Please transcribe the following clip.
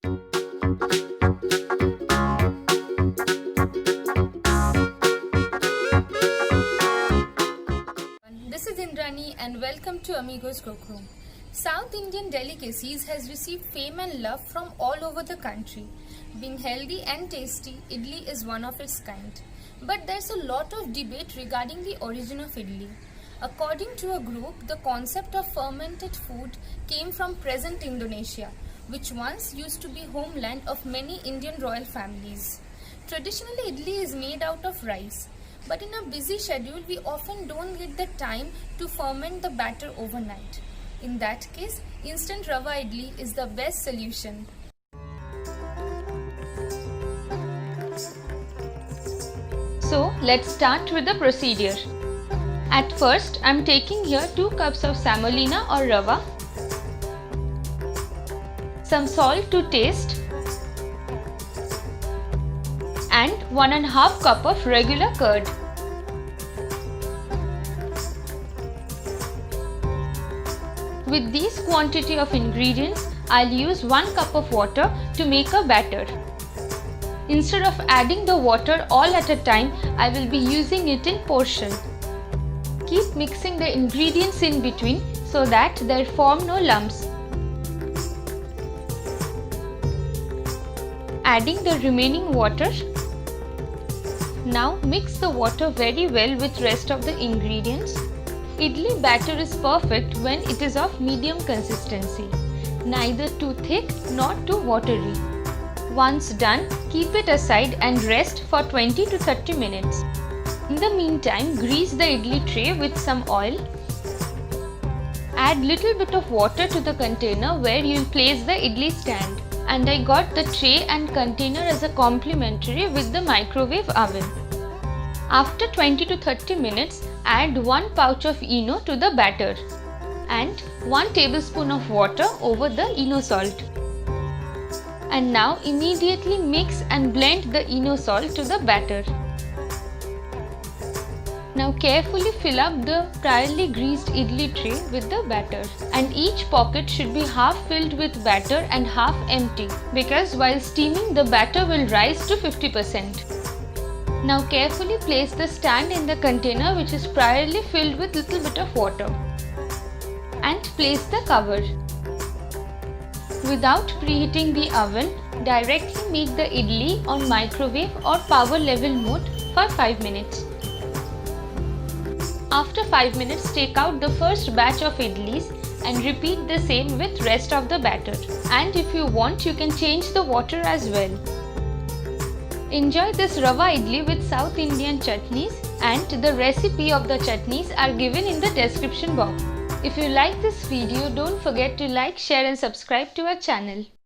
This is Indrani and welcome to Amigos Cook Room. South Indian delicacies has received fame and love from all over the country. Being healthy and tasty, idli is one of its kind. But there's a lot of debate regarding the origin of idli. According to a group, the concept of fermented food came from present Indonesia, which once used to be homeland of many Indian royal families. Traditionally, idli is made out of rice. But in a busy schedule, we often don't get the time to ferment the batter overnight. In that case, instant rava idli is the best solution. So let's start with the procedure. At first, I'm taking here 2 cups of semolina or rava, some salt to taste, and 1½ cup of regular curd. With this quantity of ingredients, I'll use 1 cup of water to make a batter. Instead of adding the water all at a time, I will be using it in portion. Keep mixing the ingredients in between so that there form no lumps. Adding the remaining water. Now mix the water very well with rest of the ingredients. Idli batter is perfect when it is of medium consistency, neither too thick nor too watery. Once done, keep it aside and rest for 20 to 30 minutes. In the meantime, grease the idli tray with some oil. Add little bit of water to the container where you will place the idli stand. And I got the tray and container as a complimentary with the microwave oven. After 20 to 30 minutes, add 1 pouch of ENO to the batter and 1 tablespoon of water over the ENO salt. And now immediately mix and blend the ENO salt to the batter. Now carefully fill up the priorly greased idli tray with the batter, and each pocket should be half filled with batter and half empty, because while steaming the batter will rise to 50%. Now carefully place the stand in the container which is priorly filled with little bit of water and place the cover. Without preheating the oven, directly make the idli on microwave or power level mode for 5 minutes. After 5 minutes, take out the first batch of idlis and repeat the same with rest of the batter. And if you want, you can change the water as well. Enjoy this rava idli with South Indian chutneys, and the recipe of the chutneys are given in the description box. If you like this video, don't forget to like, share and subscribe to our channel.